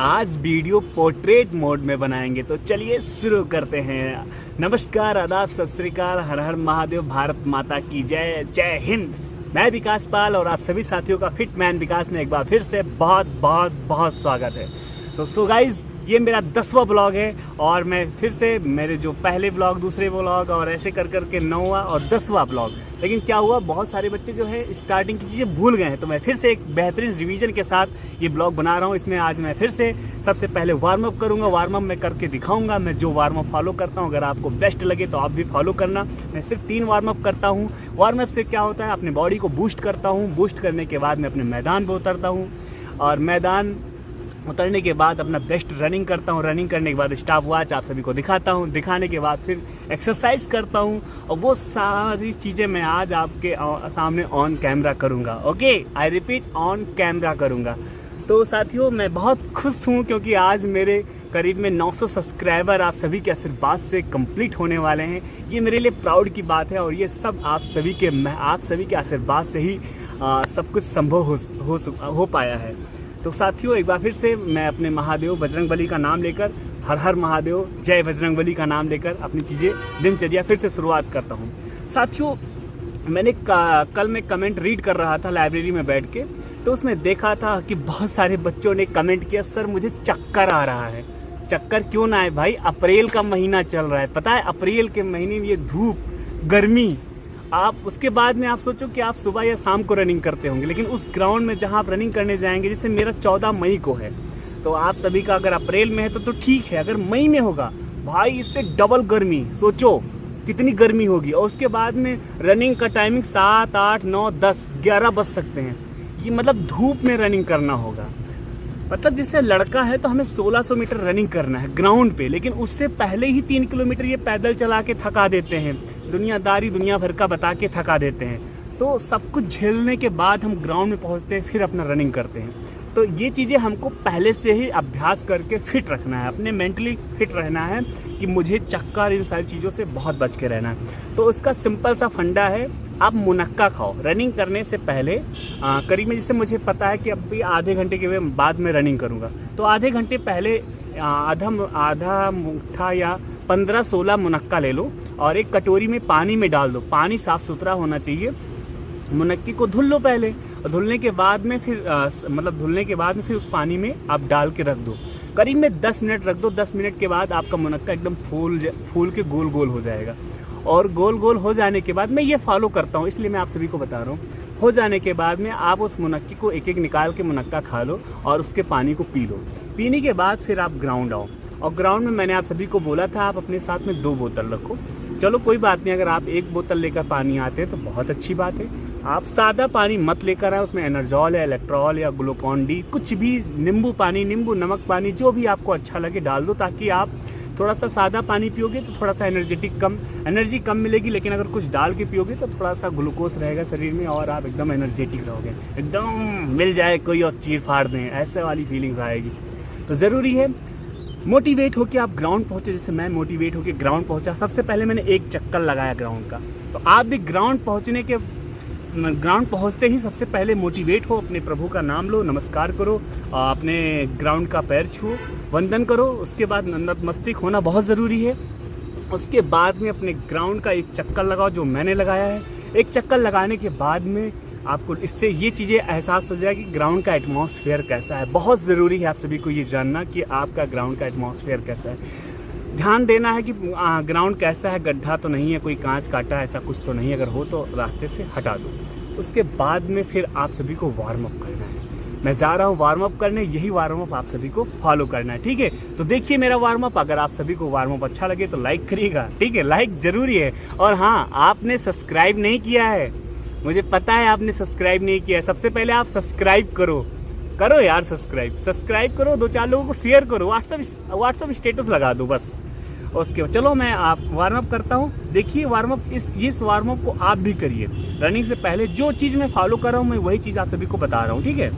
आज video portrait mode में बनाएंगे, तो चलिए शुरू करते हैं। नमस्कार, आदाब, सत श्री अकाल, हर हर महादेव, भारत माता की जय, जय हिंद। मैं विकास पाल और आप सभी साथियों का फिट मैन विकास में एक बार फिर से बहुत बहुत बहुत स्वागत है। तो सो गाइज, ये मेरा 10वां ब्लॉग है और मैं फिर से मेरे जो पहले ब्लॉग, दूसरे ब्लॉग और ऐसे कर करके 9वां और 10वां ब्लॉग। लेकिन क्या हुआ, बहुत सारे बच्चे जो है स्टार्टिंग की चीज़ें भूल गए हैं, तो मैं फिर से एक बेहतरीन रिवीजन के साथ ये ब्लॉग बना रहा हूँ। इसमें आज मैं फिर से सबसे पहले वार्म अप करूँगा। वार्म अप मैं करके दिखाऊँगा, मैं जो वार्म अप फॉलो करता हूँ। अगर आपको बेस्ट लगे तो आप भी फॉलो करना। मैं सिर्फ 3 वार्म अप करता हूँ। वार्म अप से क्या होता है, अपने बॉडी को बूस्ट करता हूँ। बूस्ट करने के बाद मैं अपने मैदान पर उतरता हूँ और मैदान उतरने के बाद अपना बेस्ट रनिंग करता हूँ। रनिंग करने के बाद स्टॉप वॉच आप सभी को दिखाता हूँ। दिखाने के बाद फिर एक्सरसाइज करता हूँ और वो सारी चीज़ें मैं आज आपके सामने ऑन कैमरा करूँगा। Okay, I repeat, on camera करूँगा। तो साथियों, मैं बहुत खुश हूँ क्योंकि आज मेरे करीब में 900 सब्सक्राइबर आप सभी के आशीर्वाद से कंप्लीट होने वाले हैं। ये मेरे लिए प्राउड की बात है और ये सब आप सभी के आशीर्वाद से ही सब कुछ संभव हो पाया है। तो साथियों, एक बार फिर से मैं अपने महादेव बजरंगबली का नाम लेकर, हर हर महादेव, जय बजरंगबली का नाम लेकर अपनी चीज़ें, दिनचर्या फिर से शुरुआत करता हूँ। साथियों, मैंने कल मैं कमेंट रीड कर रहा था लाइब्रेरी में बैठ के, तो उसमें देखा था कि बहुत सारे बच्चों ने कमेंट किया, सर मुझे चक्कर आ रहा है। चक्कर क्यों ना आए भाई, अप्रैल का महीना चल रहा है। पता है, अप्रैल के महीने में ये धूप, गर्मी, आप उसके बाद में आप सोचो कि आप सुबह या शाम को रनिंग करते होंगे, लेकिन उस ग्राउंड में जहां आप रनिंग करने जाएंगे, जैसे मेरा 14 मई को है, तो आप सभी का अगर अप्रैल में है तो ठीक है। अगर मई में होगा भाई, इससे डबल गर्मी, सोचो कितनी गर्मी होगी। और उसके बाद में रनिंग का टाइमिंग 7, 8, 9, 10, 11 बज सकते हैं। ये मतलब धूप में रनिंग करना होगा। मतलब जैसे लड़का है तो हमें 1600 मीटर रनिंग करना है ग्राउंड पे, लेकिन उससे पहले ही 3 किलोमीटर ये पैदल चला के थका देते हैं, दुनियादारी दुनिया भर का बता के थका देते हैं। तो सब कुछ झेलने के बाद हम ग्राउंड में पहुंचते हैं, फिर अपना रनिंग करते हैं। तो ये चीज़ें हमको पहले से ही अभ्यास करके फिट रखना है, अपने मेंटली फिट रहना है कि मुझे चक्कर, इन सारी चीज़ों से बहुत बच के रहना है। तो उसका सिंपल सा फंडा है, आप मुनक्का खाओ रनिंग करने से पहले। करीब में, जैसे मुझे पता है कि अब भी आधे घंटे के बाद में रनिंग करूँगा, तो आधे घंटे पहले आधा मुट्ठा या 15-16 मुनक्का ले लो और एक कटोरी में पानी में डाल दो। पानी साफ़ सुथरा होना चाहिए। मुनक्की को धुल लो पहले, और धुलने के बाद में फिर उस पानी में आप डाल के रख दो। करीब में 10 मिनट रख दो। 10 मिनट के बाद आपका मुनक्का एकदम फूल के गोल गोल हो जाएगा। और गोल गोल हो जाने के बाद, मैं ये फॉलो करता हूँ इसलिए मैं आप सभी को बता रहा हूँ, हो जाने के बाद में आप उस मुनक्की को एक एक निकाल के मुनक्का खा लो और उसके पानी को पी लो। पीने के बाद फिर आप ग्राउंड आओ, और ग्राउंड में मैंने आप सभी को बोला था आप अपने साथ में 2 बोतल रखो। चलो कोई बात नहीं, अगर आप 1 बोतल लेकर पानी आते हैं तो बहुत अच्छी बात है। आप सादा पानी मत लेकर आए, उसमें एनर्जॉल या इलेक्ट्रॉल या ग्लूकॉन डी, कुछ भी, नींबू पानी, नींबू नमक पानी, जो भी आपको अच्छा लगे डाल दो, ताकि आप थोड़ा सा सादा पानी पियोगे तो थोड़ा सा एनर्जी कम मिलेगी, लेकिन अगर कुछ डाल के पियोगे तो थोड़ा सा ग्लूकोज रहेगा शरीर में और आप एकदम एनर्जेटिक रहोगे। एकदम मिल जाए कोई और चीर फाड़ दें, ऐसे वाली फीलिंग्स आएगी। तो ज़रूरी है मोटिवेट होकर आप ग्राउंड पहुँचे। जैसे मैं मोटिवेट होकर ग्राउंड पहुँचा, सबसे पहले मैंने एक चक्कर लगाया ग्राउंड का। तो आप भी ग्राउंड पहुँचते ही सबसे पहले मोटिवेट हो, अपने प्रभु का नाम लो, नमस्कार करो, अपने ग्राउंड का पैर छुओ, वंदन करो। उसके बाद नतमस्तक होना बहुत ज़रूरी है। उसके बाद में अपने ग्राउंड का एक चक्कर लगाओ, जो मैंने लगाया है। एक चक्कर लगाने के बाद में आपको इससे ये चीज़ें एहसास हो जाएगी कि ग्राउंड का एटमॉस्फेयर कैसा है। बहुत ज़रूरी है आप सभी को ये जानना कि आपका ग्राउंड का एटमॉस्फेयर कैसा है। ध्यान देना है कि ग्राउंड कैसा है, गड्ढा तो नहीं है, कोई कांच काटा ऐसा कुछ तो नहीं, अगर हो तो रास्ते से हटा दो। उसके बाद में फिर आप सभी को वार्म अप करना है। मैं जा रहा हूँ वार्म अप करने, यही वार्म अप आप सभी को फॉलो करना है, ठीक है। तो देखिए मेरा वार्म अप, अगर आप सभी को वार्म अप अच्छा लगे तो लाइक करिएगा, ठीक है, लाइक जरूरी है। और हाँ, आपने सब्सक्राइब नहीं किया है, मुझे पता है आपने सब्सक्राइब नहीं किया है। सबसे पहले आप सब्सक्राइब करो यार, सब्सक्राइब करो, 2-4 लोगों को शेयर करो, व्हाट्सअप स्टेटस लगा दो बस। उसके बाद चलो मैं आप वार्म अप करता हूँ। देखिए वार्म अप, इस वार्म अप को आप भी करिए। रनिंग से पहले जो चीज़ मैं फॉलो कर रहा हूँ, मैं वही चीज़ आप सभी को बता रहा हूँ, ठीक है।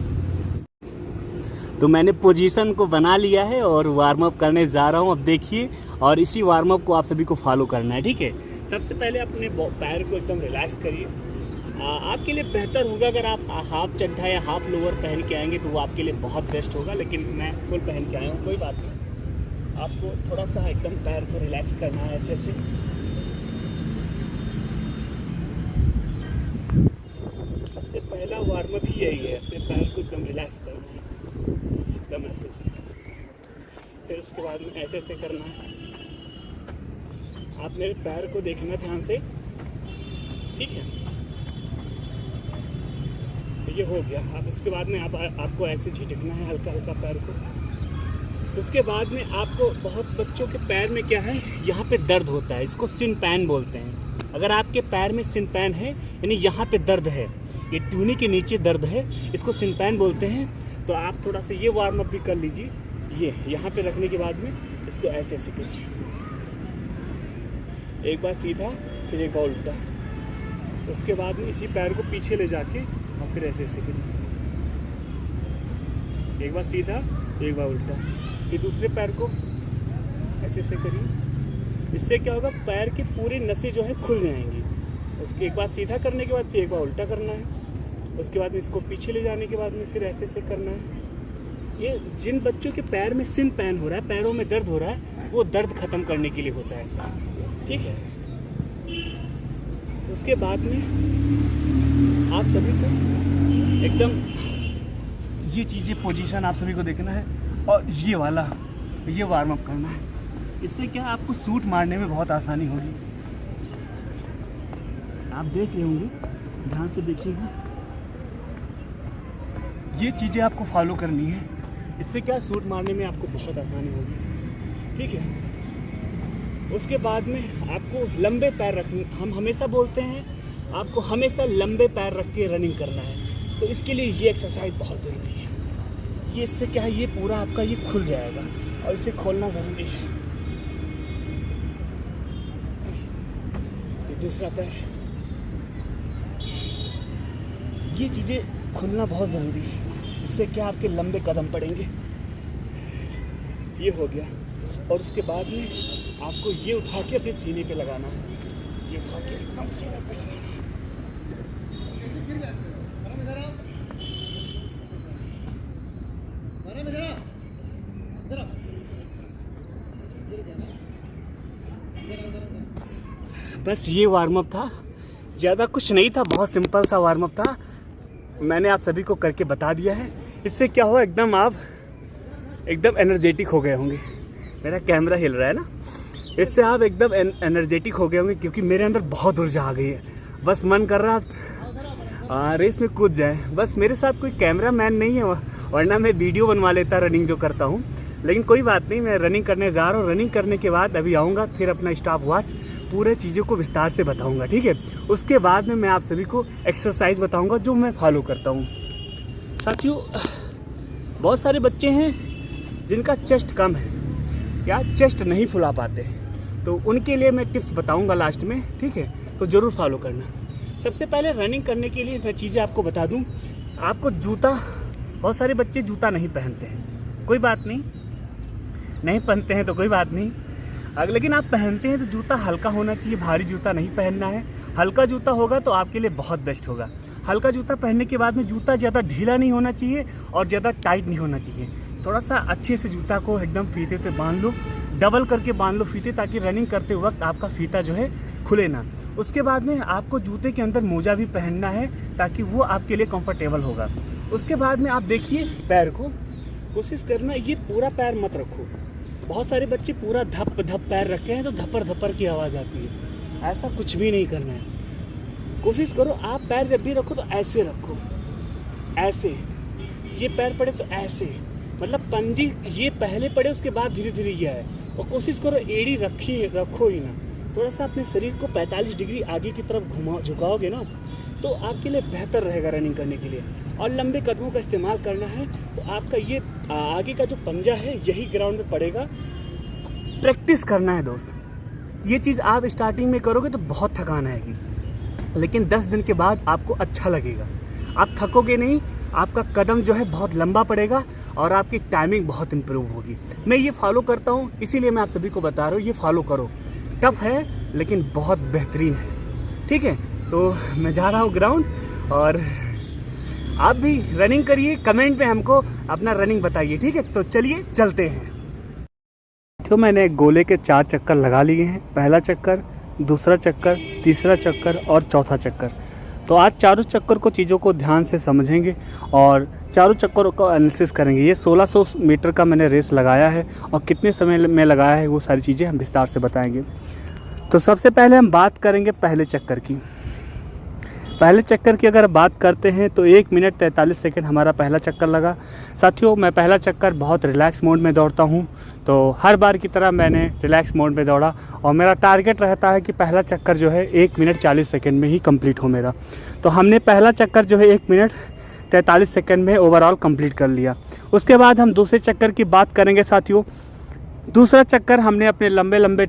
तो मैंने पोजीशन को बना लिया है और वार्म अप करने जा रहा हूँ। अब देखिए, और इसी वार्म अप को आप सभी को फॉलो करना है, ठीक है। सबसे पहले अपने पैर को एकदम रिलैक्स करिए, आपके लिए बेहतर होगा अगर आप हाफ चड्ढा या हाफ लोअर पहन के आएंगे तो वो आपके लिए बहुत बेस्ट होगा, लेकिन मैं फुल पहन के आया हूँ, कोई बात नहीं। आपको थोड़ा सा एकदम पैर को रिलैक्स करना है ऐसे ऐसे। सबसे पहला वार्म अप ही यही है, अपने पैर को एकदम रिलैक्स करना है, एकदम ऐसे ऐसे। फिर उसके बाद में ऐसे ऐसे करना है। आप मेरे पैर को देखना ध्यान से, ठीक है? ये हो गया। अब उसके बाद में आपको ऐसे झिटकना है हल्का हल्का पैर को। उसके बाद में आपको, बहुत बच्चों के पैर में क्या है, यहाँ पे दर्द होता है, इसको सिन पैन बोलते हैं। अगर आपके पैर में सिन पैन है यानी यहाँ पे दर्द है, ये टूनी के नीचे दर्द है, इसको सिन पैन बोलते हैं। तो आप थोड़ा सा ये वार्म अप भी कर लीजिए। ये यहाँ पे रखने के बाद में इसको ऐसे ऐसे करिए, एक बार सीधा फिर एक बार उल्टा। उसके बाद में इसी पैर को पीछे ले जाके और फिर ऐसे ऐसे करिए, एक बार सीधा एक बार उल्टा। फिर दूसरे पैर को ऐसे ऐसे करिए। इससे क्या होगा, पैर के पूरे नसें जो है खुल जाएंगी। उसके एक बार सीधा करने के बाद फिर एक बार उल्टा करना है। उसके बाद में इसको पीछे ले जाने के बाद में फिर ऐसे ऐसे करना है। ये जिन बच्चों के पैर में सिन पैन हो रहा है, पैरों में दर्द हो रहा है, वो दर्द खत्म करने के लिए होता है ऐसा, ठीक है? उसके बाद में आप सभी को एकदम ये चीज़ें, पोजीशन आप सभी को देखना है और ये वाला ये वार्म अप करना है। इससे क्या आपको सूट मारने में बहुत आसानी होगी। आप देख रहे होंगे, ध्यान से देखिएगा, ये चीज़ें आपको फॉलो करनी है। इससे क्या सूट मारने में आपको बहुत आसानी होगी, ठीक है? उसके बाद में आपको लंबे पैर रखने, हम हमेशा बोलते हैं आपको हमेशा लंबे पैर रख के रनिंग करना है। तो इसके लिए ये एक्सरसाइज बहुत ज़रूरी है। ये इससे क्या है, ये पूरा आपका ये खुल जाएगा और इसे खोलना ज़रूरी है। ये दूसरा पैर, ये चीज़ें खुलना बहुत ज़रूरी है। इससे क्या आपके लंबे कदम पड़ेंगे। ये हो गया। और उसके बाद में आपको ये उठा के अपने सीने पे लगाना है, ये उठा के एकदम सीने पे लगाना है। बस ये वार्म अप था, ज़्यादा कुछ नहीं था, बहुत सिंपल सा वार्म अप था। मैंने आप सभी को करके बता दिया है। इससे क्या हुआ, एकदम आप एकदम एनर्जेटिक हो गए होंगे। मेरा कैमरा हिल रहा है ना, इससे आप एकदम एनर्जेटिक हो गए होंगे, क्योंकि मेरे अंदर बहुत ऊर्जा आ गई है। बस मन कर रहा है रेस में कूद जाए। बस मेरे साथ कोई कैमरा मैन नहीं है, वरना मैं वीडियो बनवा लेता रनिंग जो करता हूँ। लेकिन कोई बात नहीं, मैं रनिंग करने जा रहा हूँ। रनिंग करने के बाद अभी आऊँगा, फिर अपना स्टॉप वॉच पूरे चीज़ों को विस्तार से बताऊँगा, ठीक है? उसके बाद में मैं आप सभी को एक्सरसाइज बताऊँगा जो मैं फॉलो करता हूँ। साथियों, बहुत सारे बच्चे हैं जिनका चेस्ट कम है या चेस्ट नहीं फुला पाते हैं, तो उनके लिए मैं टिप्स बताऊंगा लास्ट में, ठीक है? तो ज़रूर फॉलो करना। सबसे पहले रनिंग करने के लिए मैं चीज़ें आपको बता दूं। आपको जूता, बहुत सारे बच्चे जूता नहीं पहनते हैं, कोई बात नहीं, नहीं पहनते हैं तो कोई बात नहीं। लेकिन आप पहनते हैं तो जूता हल्का होना चाहिए, भारी जूता नहीं पहनना है। हल्का जूता होगा तो आपके लिए बहुत बेस्ट होगा। हल्का जूता पहनने के बाद में जूता ज़्यादा ढीला नहीं होना चाहिए और ज़्यादा टाइट नहीं होना चाहिए। थोड़ा सा अच्छे से जूता को एकदम फीते से बांध लो, डबल करके बांध लो फीते, ताकि रनिंग करते वक्त आपका फीता जो है खुले ना। उसके बाद में आपको जूते के अंदर मोजा भी पहनना है, ताकि वो आपके लिए कंफर्टेबल होगा। उसके बाद में आप देखिए पैर को, कोशिश करना ये पूरा पैर मत रखो। बहुत सारे बच्चे पूरा धप धप पैर रखे हैं तो धपर धपर की आवाज़ आती है। ऐसा कुछ भी नहीं करना है। कोशिश करो आप पैर जब भी रखो तो ऐसे रखो, ऐसे। ये पैर पड़े तो ऐसे, मतलब पंजी ये पहले पड़े, उसके बाद धीरे धीरे ये आए। और कोशिश करो एड़ी रखो ही ना। थोड़ा सा अपने शरीर को 45 डिग्री आगे की तरफ झुकाओगे ना, तो आपके लिए बेहतर रहेगा रनिंग करने के लिए। और लंबे कदमों का इस्तेमाल करना है तो आपका ये आगे का जो पंजा है यही ग्राउंड में पड़ेगा। प्रैक्टिस करना है दोस्त। ये चीज़ आप स्टार्टिंग में करोगे तो बहुत थकान आएगी, लेकिन 10 दिन के बाद आपको अच्छा लगेगा। आप थकोगे नहीं, आपका कदम जो है बहुत लंबा पड़ेगा और आपकी टाइमिंग बहुत इम्प्रूव होगी। मैं ये फॉलो करता हूँ, इसीलिए मैं आप सभी को बता रहा हूँ, ये फॉलो करो। टफ है लेकिन बहुत बेहतरीन है, ठीक है? तो मैं जा रहा हूँ ग्राउंड और आप भी रनिंग करिए, कमेंट में हमको अपना रनिंग बताइए, ठीक है। तो चलिए चलते हैं। तो मैंने गोले के 4 चक्कर लगा लिए हैं, पहला चक्कर, दूसरा चक्कर, तीसरा चक्कर और चौथा चक्कर। तो आज चारों चक्कर को चीज़ों को ध्यान से समझेंगे और चारों चक्करों का एनालिसिस करेंगे। ये 1600 मीटर का मैंने रेस लगाया है और कितने समय में लगाया है वो सारी चीज़ें हम विस्तार से बताएंगे। तो सबसे पहले हम बात करेंगे पहले चक्कर की। पहले चक्कर की अगर बात करते हैं तो 1 मिनट 43 सेकंड हमारा पहला चक्कर लगा। साथियों, मैं पहला चक्कर बहुत रिलैक्स मोड में दौड़ता हूं, तो हर बार की तरह मैंने रिलैक्स मोड में दौड़ा और मेरा टारगेट रहता है कि पहला चक्कर जो है 1 मिनट 40 सेकंड में ही कंप्लीट हो मेरा। तो हमने पहला चक्कर जो है 1 मिनट 43 सेकंड में ओवरऑल कंप्लीट कर लिया। उसके बाद हम दूसरे चक्कर की बात करेंगे। साथियों, दूसरा चक्कर हमने अपने लंबे लंबे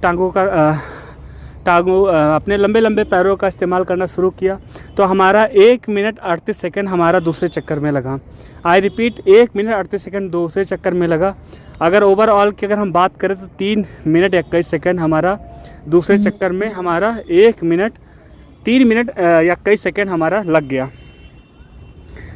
अपने लंबे लंबे पैरों का इस्तेमाल करना शुरू किया। तो हमारा 1 मिनट 38 सेकंड हमारा दूसरे चक्कर में लगा। आई रिपीट, 1 मिनट 38 सेकंड दूसरे चक्कर में लगा। अगर ओवरऑल की अगर हम बात करें तो 3 मिनट 21 सेकंड हमारा दूसरे चक्कर में, हमारा 3 मिनट 21 सेकंड हमारा लग गया।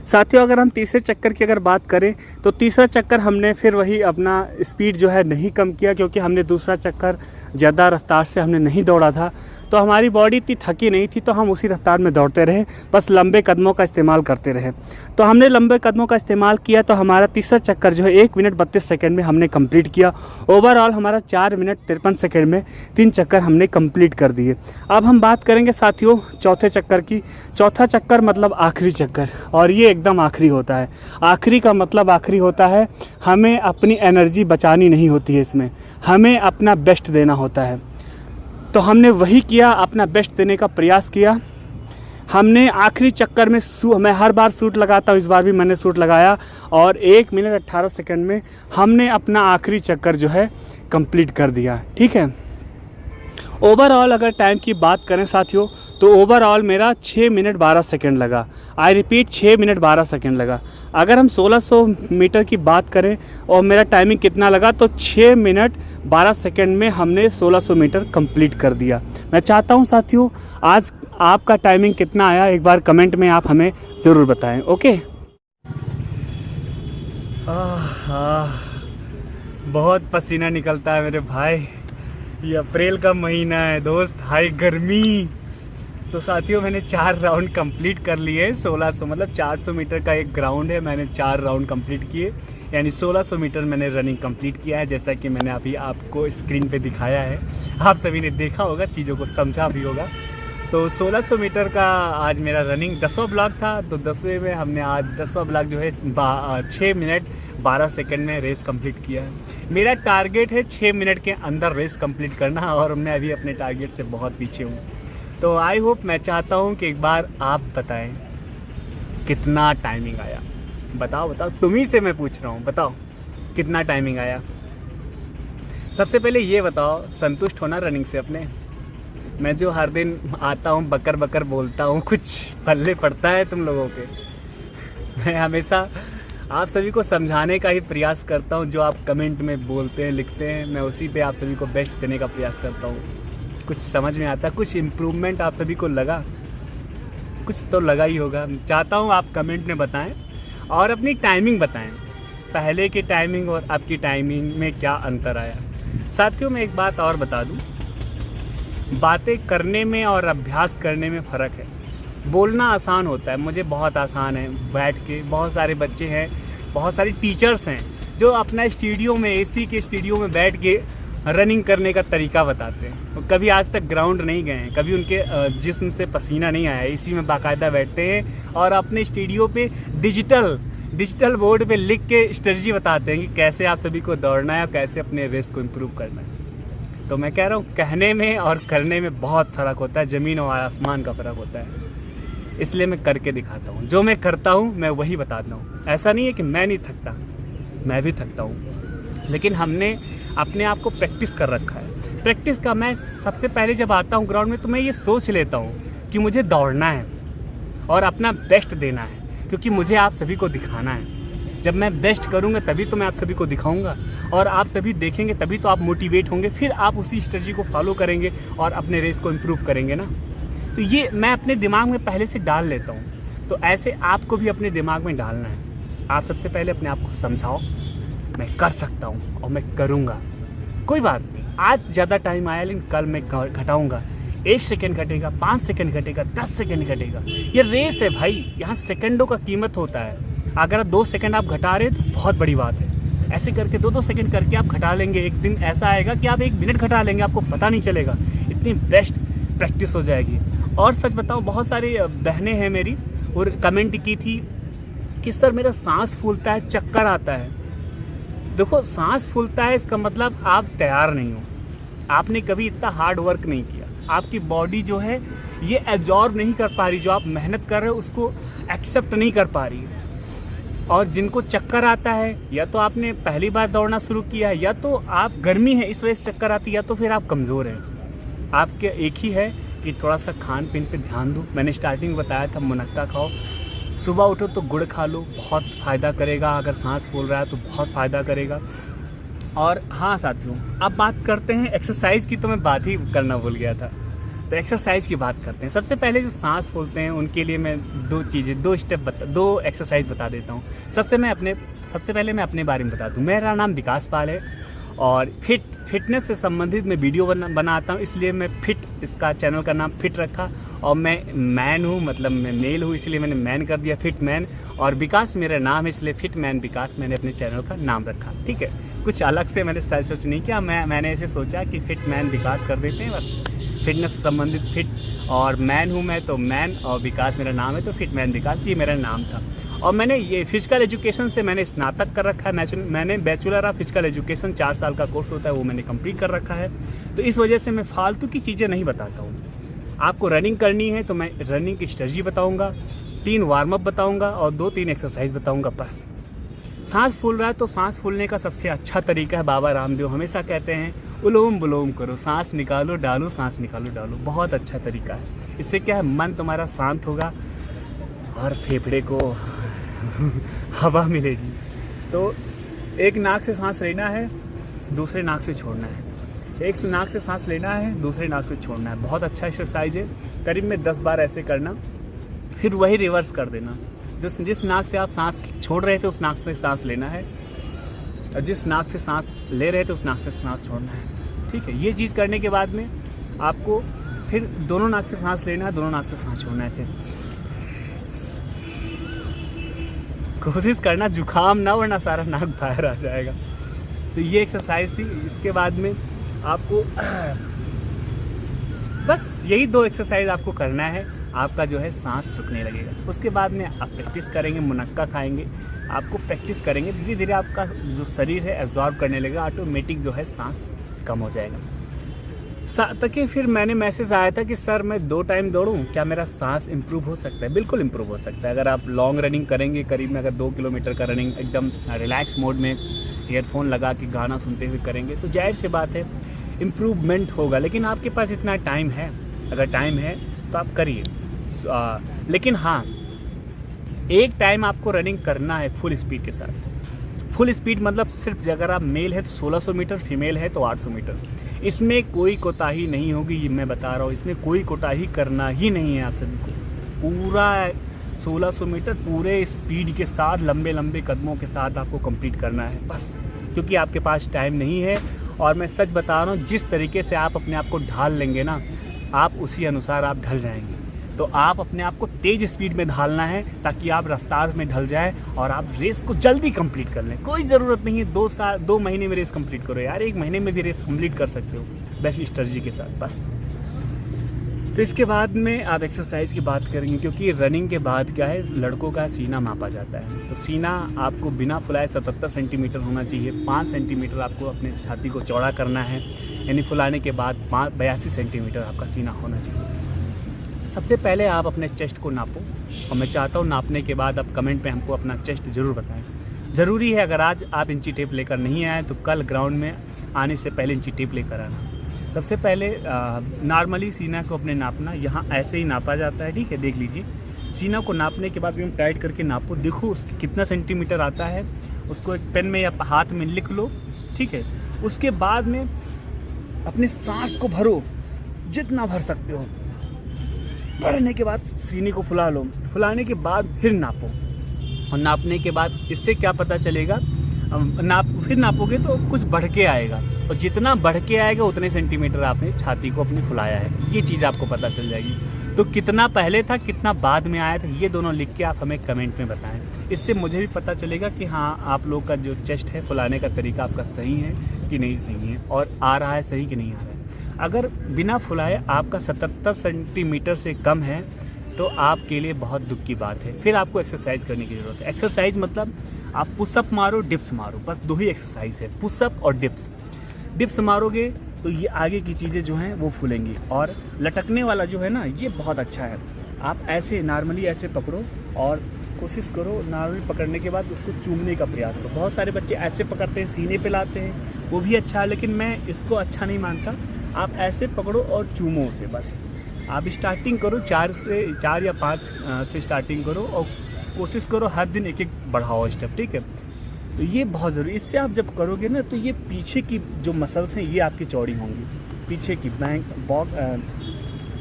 साथियों, अगर हम तीसरे चक्कर की अगर बात करें तो तीसरा चक्कर हमने फिर वही अपना स्पीड जो है नहीं कम किया, क्योंकि हमने दूसरा चक्कर ज़्यादा रफ्तार से हमने नहीं दौड़ा था, तो हमारी बॉडी इतनी थकी नहीं थी, तो हम उसी रफ्तार में दौड़ते रहे, बस लंबे कदमों का इस्तेमाल करते रहे। तो हमने लंबे कदमों का इस्तेमाल किया, तो हमारा तीसरा चक्कर जो है 1 मिनट 32 सेकंड में हमने कंप्लीट किया। ओवरऑल हमारा 4 मिनट 53 सेकंड में 3 चक्कर हमने कंप्लीट कर दिए। अब हम बात करेंगे साथियों चौथे चक्कर की। चौथा चक्कर मतलब आखिरी चक्कर, और ये एकदम आखिरी होता है। आखिरी का मतलब आखिरी होता है, हमें अपनी एनर्जी बचानी नहीं होती है, इसमें हमें अपना बेस्ट देना होता है। तो हमने वही किया, अपना बेस्ट देने का प्रयास किया। हमने आखिरी चक्कर में मैं हर बार सूट लगाता हूँ, इस बार भी मैंने सूट लगाया और 1 मिनट 18 सेकंड में हमने अपना आखिरी चक्कर जो है कंप्लीट कर दिया, ठीक है। ओवरऑल अगर टाइम की बात करें साथियों, तो ओवरऑल मेरा 6 मिनट 12 सेकंड लगा। आई रिपीट, 6 मिनट 12 सेकंड लगा। अगर हम 1600 मीटर की बात करें और मेरा टाइमिंग कितना लगा, तो 6 मिनट 12 सेकंड में हमने 1600 मीटर कंप्लीट कर दिया। मैं चाहता हूं साथियों, आज आपका टाइमिंग कितना आया एक बार कमेंट में आप हमें ज़रूर बताएं, ओके। बहुत पसीना निकलता है मेरे भाई, ये अप्रैल का महीना है दोस्त, हाई गर्मी। तो साथियों, मैंने 4 राउंड कंप्लीट कर लिए। 1600 मतलब 400 मीटर का एक ग्राउंड है, मैंने 4 राउंड कंप्लीट किए, यानी 1600 मीटर मैंने रनिंग कंप्लीट किया है, जैसा कि मैंने अभी आपको स्क्रीन पे दिखाया है। आप सभी ने देखा होगा, चीज़ों को समझा भी होगा। तो 1600 मीटर का आज मेरा रनिंग 10वां ब्लॉक था। तो 10वें में हमने आज 10वां ब्लॉक जो है 6 मिनट 12 सेकंड में रेस कंप्लीट किया है। मेरा टारगेट है 6 मिनट के अंदर रेस कंप्लीट करना, और मैं अभी अपने टारगेट से बहुत पीछे हूँ। तो आई होप, मैं चाहता हूँ कि एक बार आप बताएं कितना टाइमिंग आया। बताओ, तुम्ही से मैं पूछ रहा हूँ, बताओ कितना टाइमिंग आया। सबसे पहले ये बताओ, संतुष्ट होना रनिंग से अपने। मैं जो हर दिन आता हूँ, बकर बकर बोलता हूँ, कुछ पल्ले पड़ता है तुम लोगों के? मैं हमेशा आप सभी को समझाने का ही प्रयास करता हूँ। जो आप कमेंट में बोलते हैं, लिखते हैं, मैं उसी पे आप सभी को बेस्ट देने का प्रयास करता हूँ। कुछ समझ में आता है, कुछ इम्प्रूवमेंट आप सभी को लगा, कुछ तो लगा ही होगा। चाहता हूँ आप कमेंट में बताएं और अपनी टाइमिंग बताएं, पहले की टाइमिंग और अब की टाइमिंग में क्या अंतर आया। साथियों, मैं एक बात और बता दूं, बातें करने में और अभ्यास करने में फ़र्क है। बोलना आसान होता है, मुझे बहुत आसान है बैठ के। बहुत सारे बच्चे हैं, बहुत सारी टीचर्स हैं जो अपना स्टूडियो में, एसी के स्टूडियो में बैठ के रनिंग करने का तरीका बताते हैं। तो कभी आज तक ग्राउंड नहीं गए हैं, कभी उनके जिस्म से पसीना नहीं आया, एसी में बाकायदा बैठते हैं और अपने स्टूडियो पे डिजिटल बोर्ड पे लिख के स्ट्रेटजी बताते हैं कि कैसे आप सभी को दौड़ना है और कैसे अपने रेस को इम्प्रूव करना है। तो मैं कह रहा हूँ, कहने में और करने में बहुत फ़र्क होता है, ज़मीन और आसमान का फ़र्क होता है। इसलिए मैं करके दिखाता हूँ, जो मैं करता हूँ मैं वही बताता हूँ। ऐसा नहीं है कि मैं नहीं थकता, मैं भी थकता हूँ, लेकिन हमने अपने आप को प्रैक्टिस कर रखा है। प्रैक्टिस का मैं सबसे पहले जब आता हूँ ग्राउंड में, तो मैं ये सोच लेता हूँ कि मुझे दौड़ना है और अपना बेस्ट देना है, क्योंकि मुझे आप सभी को दिखाना है। जब मैं बेस्ट करूँगा तभी तो मैं आप सभी को दिखाऊंगा, और आप सभी देखेंगे तभी तो आप मोटिवेट होंगे, फिर आप उसी स्ट्रेटजी को फॉलो करेंगे और अपने रेस को इम्प्रूव करेंगे ना। तो ये मैं अपने दिमाग में पहले से डाल लेता हूँ। तो ऐसे आपको भी अपने दिमाग में डालना है। आप सबसे पहले अपने आप को समझाओ, मैं कर सकता हूँ और मैं करूँगा, कोई बात नहीं, आज ज़्यादा टाइम आया लेकिन कल मैं घटाऊँगा। 1 सेकेंड घटेगा, 5 सेकेंड घटेगा, 10 सेकेंड घटेगा। ये रेस है भाई, यहाँ सेकंडों का कीमत होता है। अगर 2 सेकेंड आप घटा रहे हैं तो बहुत बड़ी बात है। ऐसे करके 2-2 सेकेंड करके आप घटा लेंगे। एक दिन ऐसा आएगा कि आप 1 मिनट घटा लेंगे, आपको पता नहीं चलेगा। इतनी बेस्ट प्रैक्टिस हो जाएगी। और सच बताऊँ, बहुत सारी बहनें हैं मेरी और कमेंट की थी कि सर मेरा सांस फूलता है, चक्कर आता है। देखो, सांस फूलता है इसका मतलब आप तैयार नहीं हो, आपने कभी इतना हार्ड वर्क नहीं किया, आपकी बॉडी जो है ये एब्जॉर्ब नहीं कर पा रही, जो आप मेहनत कर रहे हो उसको एक्सेप्ट नहीं कर पा रही है। और जिनको चक्कर आता है, या तो आपने पहली बार दौड़ना शुरू किया है, या तो आप गर्मी है इस वजह से चक्कर आती है, या तो फिर आप कमज़ोर हैं। आपके एक ही है कि थोड़ा सा खान पीन पे ध्यान दो। मैंने स्टार्टिंग बताया था मुनक्का खाओ, सुबह उठो तो गुड़ खा लो, बहुत फ़ायदा करेगा। अगर सांस फूल रहा है तो बहुत फ़ायदा करेगा। और हाँ साथियों, अब बात करते हैं एक्सरसाइज की, तो मैं बात ही करना भूल गया था। तो एक्सरसाइज की बात करते हैं। सबसे पहले जो सांस फूलते हैं उनके लिए मैं 2 एक्सरसाइज बता देता हूँ। सबसे पहले मैं अपने बारे में बता दूँ। मेरा नाम विकास पाल है और फिटनेस से संबंधित मैं वीडियो बनाता हूँ, इसलिए मैं इसका चैनल का नाम फिट रखा। और मैं मैन हूँ, मतलब मैं मेल हूँ, इसलिए मैंने मैन कर दिया, फिट मैन। और विकास मेरा नाम है, इसलिए फिट मैन विकास मैंने अपने चैनल का नाम रखा। ठीक है, कुछ अलग से मैंने सोच नहीं किया, मैंने ऐसे सोचा कि फिट मैन विकास कर देते हैं बस। फिटनेस से संबंधित फिट, और मैन हूँ मैं तो मैन, और विकास मेरा नाम है तो फिट मैन विकास, ये मेरा नाम था। और मैंने ये फिजिकल एजुकेशन से मैंने स्नातक कर रखा है। मैंने बैचलर ऑफ फिजिकल एजुकेशन 4 साल का कोर्स होता है, वो मैंने कंप्लीट कर रखा है। तो इस वजह से मैं फालतू की चीज़ें नहीं बताता हूँ। आपको रनिंग करनी है तो मैं रनिंग की स्ट्रेटजी बताऊँगा, 3 वार्म अप बताऊँगा और 2-3 एक्सरसाइज बताऊँगा बस। सांस फूल रहा है तो सांस फूलने का सबसे अच्छा तरीका है, बाबा रामदेव हमेशा कहते हैं, उलोम विलोम करो, सांस निकालो डालो, सांस निकालो डालो। बहुत अच्छा तरीका है। इससे क्या है, मन तुम्हारा शांत होगा और फेफड़े को हवा मिलेगी। तो एक नाक से सांस लेना है, दूसरे नाक से छोड़ना है। एक नाक से सांस लेना है, दूसरे नाक से छोड़ना है। बहुत अच्छा एक्सरसाइज है। करीब में 10 बार ऐसे करना, फिर वही रिवर्स कर देना। जिस नाक से आप सांस छोड़ रहे थे उस नाक से सांस लेना है, और जिस नाक से सांस ले रहे थे उस नाक से सांस छोड़ना है। ठीक है, ये चीज़ करने के बाद में आपको फिर दोनों नाक से सांस लेना है, दोनों नाक से सांस छोड़ना है। ऐसे कोशिश करना जुकाम ना, वरना सारा नाक बाहर आ जाएगा। तो ये एक्सरसाइज थी। इसके बाद में आपको बस यही 2 एक्सरसाइज आपको करना है, आपका जो है सांस रुकने लगेगा। उसके बाद में आप प्रैक्टिस करेंगे, मुनक्का खाएंगे, आपको प्रैक्टिस करेंगे, धीरे धीरे आपका जो शरीर है एब्जॉर्ब करने लगेगा, ऑटोमेटिक जो है सांस कम हो जाएगा। तक फिर मैंने मैसेज आया था कि सर मैं 2 टाइम दौड़ूं, क्या मेरा सांस इंप्रूव हो सकता है? बिल्कुल इंप्रूव हो सकता है। अगर आप लॉन्ग रनिंग करेंगे, करीब में अगर 2 किलोमीटर का रनिंग एकदम रिलैक्स मोड में ईयरफोन लगा के गाना सुनते हुए करेंगे तो जाहिर सी बात है इम्प्रूवमेंट होगा। लेकिन आपके पास इतना टाइम है, अगर टाइम है तो आप करिए। लेकिन हाँ, एक टाइम आपको रनिंग करना है फुल स्पीड के साथ। फुल स्पीड मतलब सिर्फ अगर आप मेल है तो 1600 मीटर, फीमेल है तो 800 मीटर। इसमें कोई कोताही नहीं होगी, ये मैं बता रहा हूँ। इसमें कोई कोताही करना ही नहीं है आप सभी को। पूरा 1600 मीटर पूरे स्पीड के साथ, लंबे लंबे कदमों के साथ आपको कंप्लीट करना है बस। क्योंकि आपके पास टाइम नहीं है, और मैं सच बता रहा हूँ, जिस तरीके से आप अपने आप को ढाल लेंगे ना, आप उसी अनुसार आप ढल जाएंगे। तो आप अपने आप को तेज़ स्पीड में ढालना है ताकि आप रफ्तार में ढल जाए और आप रेस को जल्दी कंप्लीट कर लें। कोई ज़रूरत नहीं है 2 महीने में रेस कंप्लीट करो यार, 1 महीने में भी रेस कंप्लीट कर सकते हो बेस्ट स्ट्रेटजी के साथ बस। तो इसके बाद में आप एक्सरसाइज की बात करेंगे, क्योंकि रनिंग के बाद क्या है, लड़कों का सीना मापा जाता है। तो सीना आपको बिना फुलाए 77 सेंटीमीटर होना चाहिए। 5 सेंटीमीटर आपको अपने छाती को चौड़ा करना है, यानी फुलाने के बाद 82 सेंटीमीटर आपका सीना होना चाहिए। सबसे पहले आप अपने चेस्ट को नापो, और मैं चाहता हूँ नापने के बाद आप कमेंट पे हमको अपना चेस्ट ज़रूर बताएं। ज़रूरी है, अगर आज आप इंची टेप लेकर नहीं आए तो कल ग्राउंड में आने से पहले इंची टेप लेकर आना। सबसे पहले नॉर्मली सीना को अपने नापना, यहाँ ऐसे ही नापा जाता है। ठीक है, देख लीजिए। सीना को नापने के बाद एकदम टाइट करके नापो, देखो उसके कितना सेंटीमीटर आता है, उसको एक पेन में या हाथ में लिख लो। ठीक है, उसके बाद में अपने सांस को भरो, जितना भर सकते हो। बढ़ने के बाद सीने को फुला लो, फुलाने के बाद फिर नापो, और नापने के बाद इससे क्या पता चलेगा, फिर नापोगे तो कुछ बढ़ के आएगा, और जितना बढ़ के आएगा उतने सेंटीमीटर आपने छाती को अपनी फुलाया है, ये चीज़ आपको पता चल जाएगी। तो कितना पहले था कितना बाद में आया था, ये दोनों लिख के आप हमें कमेंट में बताएं। इससे मुझे भी पता चलेगा कि हाँ आप लोग का जो चेस्ट है फुलाने का तरीका आपका सही है कि नहीं सही है, और आ रहा है सही कि नहीं आ रहा है। अगर बिना फुलाए आपका 77 सेंटीमीटर से कम है तो आपके लिए बहुत दुख की बात है। फिर आपको एक्सरसाइज करने की ज़रूरत है। एक्सरसाइज मतलब आप पुशअप मारो, डिप्स मारो, बस 2 ही एक्सरसाइज है, पुशअप और डिप्स। डिप्स मारोगे तो ये आगे की चीज़ें जो हैं वो फूलेंगी। और लटकने वाला जो है ना, ये बहुत अच्छा है। आप ऐसे नॉर्मली ऐसे पकड़ो और कोशिश करो नॉर्मली पकड़ने के बाद उसको चूमने का प्रयास करो। बहुत सारे बच्चे ऐसे पकड़ते हैं, सीने पे लाते हैं, वो भी अच्छा है, लेकिन मैं इसको अच्छा नहीं मानता। आप ऐसे पकड़ो और चूमो उसे, बस आप स्टार्टिंग करो 4 या 5 से स्टार्टिंग करो, और कोशिश करो हर दिन एक बढ़ाओ स्टेप, ठीक है। तो ये बहुत ज़रूरी, इससे आप जब करोगे ना तो ये पीछे की जो मसल्स हैं ये आपकी चौड़ी होंगी,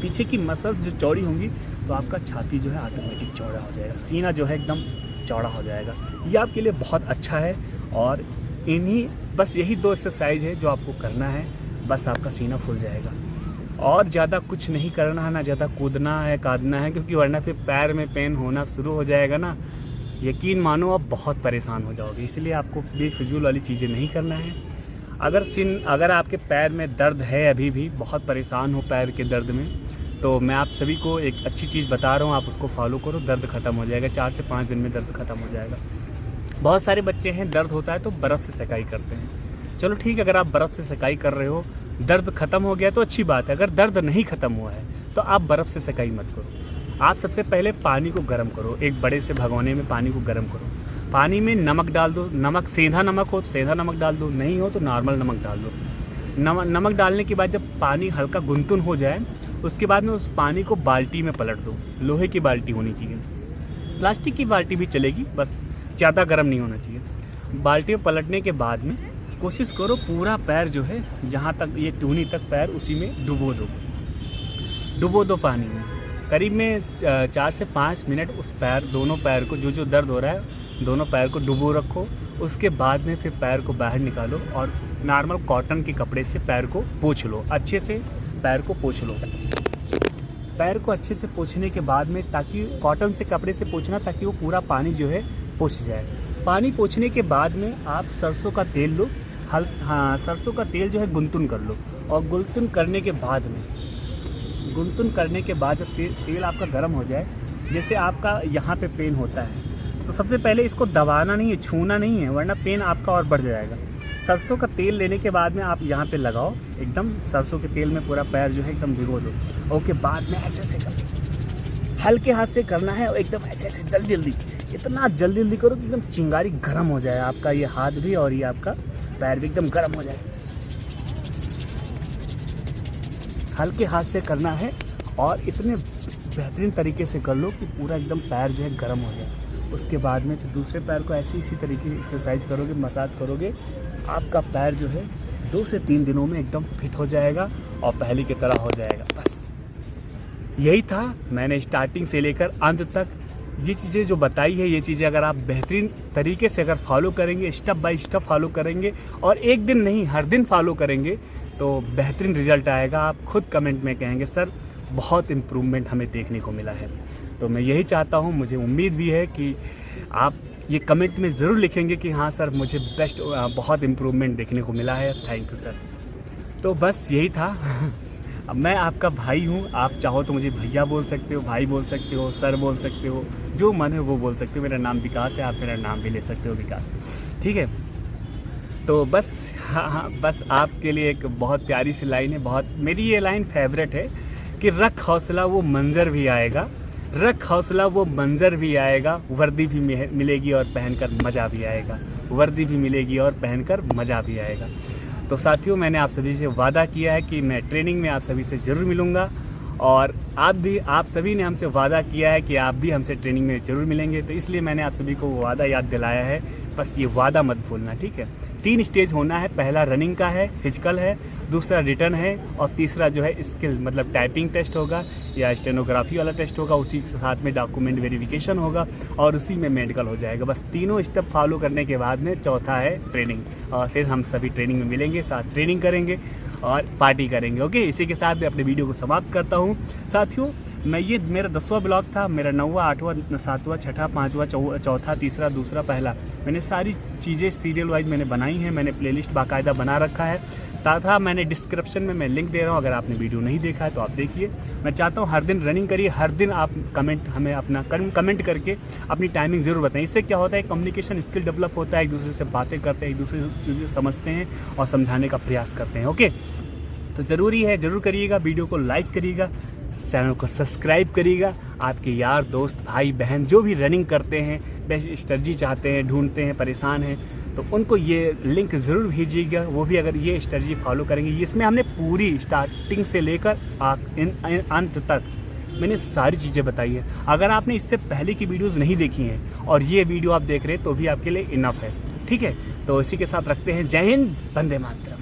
पीछे की मसल्स जो चौड़ी होंगी तो आपका छाती जो है ऑटोमेटिक चौड़ा हो जाएगा, सीना जो है एकदम चौड़ा हो जाएगा। ये आपके लिए बहुत अच्छा है। और बस यही 2 एक्सरसाइज है जो आपको करना है, बस आपका सीना फूल जाएगा। और ज़्यादा कुछ नहीं करना है, ना ज़्यादा कूदना है कादना है, क्योंकि वरना फिर पैर में पेन होना शुरू हो जाएगा ना, यकीन मानो आप बहुत परेशान हो जाओगे। इसलिए आपको बेफिजूल वाली चीज़ें नहीं करना है। अगर आपके पैर में दर्द है, अभी भी बहुत परेशान हो पैर के दर्द में, तो मैं आप सभी को एक अच्छी चीज़ बता रहा हूँ, आप उसको फॉलो करो, दर्द ख़त्म हो जाएगा। 4 से 5 दिन में दर्द ख़त्म हो जाएगा। बहुत सारे बच्चे हैं दर्द होता है तो बर्फ़ से सेकाई करते हैं। चलो ठीक है, अगर आप बर्फ़ से सेकाई कर रहे हो, दर्द ख़त्म हो गया तो अच्छी बात है। अगर दर्द नहीं ख़त्म हुआ है तो आप बर्फ़ से सेकाई मत करो। आप सबसे पहले पानी को गर्म करो, एक बड़े से भगोने में पानी को गर्म करो। पानी में नमक डाल दो, नमक सेंधा नमक हो तो सेंधा नमक डाल दो, नहीं हो तो नॉर्मल नमक डाल दो। नमक डालने के बाद जब पानी हल्का गुनगुन हो जाए, उसके बाद में उस पानी को बाल्टी में पलट दो। लोहे की बाल्टी होनी चाहिए, प्लास्टिक की बाल्टी भी चलेगी, बस ज़्यादा गर्म नहीं होना चाहिए। बाल्टी में पलटने के बाद में कोशिश करो पूरा पैर जो है, जहाँ तक ये टूनी तक पैर, उसी में डुबो दो पानी में। करीब में 4 से 5 मिनट उस दोनों पैर को, जो दर्द हो रहा है, दोनों पैर को डुबो रखो। उसके बाद में फिर पैर को बाहर निकालो और नॉर्मल कॉटन के कपड़े से पैर को पोंछ लो, अच्छे से पैर को पोंछ लो। पैर को अच्छे से पोंछने के बाद में, ताकि कॉटन से कपड़े से पोंछना, ताकि वो पूरा पानी जो है पोंछ जाए। पानी पोंछने के बाद में आप सरसों का तेल लो, सरसों का तेल जो है गुनतुन कर लो। और गुनतुन करने के बाद जब तेल आपका गर्म हो जाए, जैसे आपका यहाँ पे पेन होता है, तो सबसे पहले इसको दबाना नहीं है, छूना नहीं है, वरना पेन आपका और बढ़ जाएगा। सरसों का तेल लेने के बाद में आप यहाँ पे लगाओ, एकदम सरसों के तेल में पूरा पैर जो है एकदम भिगो दो। ओके, बाद में ऐसे से हल्के हाथ से करना है, और एकदम ऐसे जल्दी इतना जल्दी करो कि एकदम चिंगारी गर्म हो जाए आपका ये हाथ भी, और ये आपका पैर भी एकदम गर्म हो जाए। हल्के हाथ से करना है और इतने बेहतरीन तरीके से कर लो कि पूरा एकदम पैर जो है गर्म हो जाए। उसके बाद में फिर दूसरे पैर को ऐसे इसी तरीके की एक्सरसाइज करोगे, मसाज करोगे, आपका पैर जो है 2 से 3 दिनों में एकदम फिट हो जाएगा और पहले की तरह हो जाएगा। बस यही था, मैंने स्टार्टिंग से लेकर अंत तक ये चीज़ें जो बताई है, ये चीज़ें अगर आप बेहतरीन तरीके से अगर फॉलो करेंगे, स्टेप बाय स्टेप फॉलो करेंगे, और एक दिन नहीं हर दिन फॉलो करेंगे, तो बेहतरीन रिजल्ट आएगा। आप खुद कमेंट में कहेंगे सर बहुत इम्प्रूवमेंट हमें देखने को मिला है। तो मैं यही चाहता हूँ, मुझे उम्मीद भी है कि आप ये कमेंट में ज़रूर लिखेंगे कि हाँ सर मुझे बहुत इम्प्रूवमेंट देखने को मिला है, थैंक यू सर। तो बस यही था। अब मैं आपका भाई हूँ, आप चाहो तो मुझे भैया बोल सकते हो, भाई बोल सकते हो, सर बोल सकते हो, जो मन है वो बोल सकते हो। मेरा नाम विकास है, आप मेरा नाम भी ले सकते हो विकास, ठीक है। तो बस हाँ, बस आपके लिए एक बहुत प्यारी सी लाइन है, बहुत मेरी ये लाइन फेवरेट है कि रख हौसला वो मंजर भी आएगा, रख हौसला वो मंजर भी आएगा, वर्दी भी मिलेगी और पहनकर मज़ा भी आएगा, वर्दी भी मिलेगी और पहनकर मज़ा भी आएगा। तो साथियों, मैंने आप सभी से वादा किया है कि मैं ट्रेनिंग में आप सभी से ज़रूर मिलूँगा, और आप सभी ने हमसे वादा किया है कि आप भी हमसे ट्रेनिंग में ज़रूर मिलेंगे। तो इसलिए मैंने आप सभी को वो वादा याद दिलाया है, बस ये वादा मत भूलना, ठीक है। 3 स्टेज होना है, पहला रनिंग का है, फिजिकल है, दूसरा रिटर्न है और तीसरा जो है स्किल मतलब टाइपिंग टेस्ट होगा या स्टेनोग्राफी वाला टेस्ट होगा, उसी के साथ में डॉक्यूमेंट वेरिफिकेशन होगा और उसी में मेडिकल हो जाएगा। बस तीनों स्टेप फॉलो करने के बाद में चौथा है ट्रेनिंग, और फिर हम सभी ट्रेनिंग में मिलेंगे, साथ ट्रेनिंग करेंगे और पार्टी करेंगे। ओके, इसी के साथ मैं अपने वीडियो को समाप्त करता हूँ। साथियों, ये मेरा 10वां ब्लॉग था, मेरा 9वां, 8वां, 7वां, 6ठा, 5वां, चौथा, तीसरा, दूसरा, पहला, मैंने सारी चीज़ें सीरियल वाइज मैंने बनाई हैं। मैंने प्लेलिस्ट बाकायदा बना रखा है तथा मैंने डिस्क्रिप्शन में मैं लिंक दे रहा हूँ, अगर आपने वीडियो नहीं देखा है तो आप देखिए। मैं चाहता हूँ हर दिन रनिंग करिए, हर दिन आप हमें अपना कमेंट करके अपनी टाइमिंग ज़रूर बताएं। इससे क्या होता है, कम्युनिकेशन स्किल डेवलप होता है, एक दूसरे से बातें करते हैं, एक दूसरे से चीज़ें समझते हैं और समझाने का प्रयास करते हैं। ओके, तो ज़रूरी है, ज़रूर करिएगा, वीडियो को लाइक करिएगा, चैनल को सब्सक्राइब करिएगा। आपके यार दोस्त भाई बहन जो भी रनिंग करते हैं, बेस्ट स्ट्रेटजी चाहते हैं, ढूंढते हैं, परेशान हैं, तो उनको ये लिंक ज़रूर भेजिएगा। वो भी अगर ये स्ट्रेटजी फॉलो करेंगे, इसमें हमने पूरी स्टार्टिंग से लेकर अंत तक मैंने सारी चीज़ें बताई है। अगर आपने इससे पहले की वीडियोज़ नहीं देखी हैं और ये वीडियो आप देख रहे हैं तो भी आपके लिए इनफ है। ठीक है, तो इसी के साथ रखते हैं। जय हिंद, वंदे मातरम।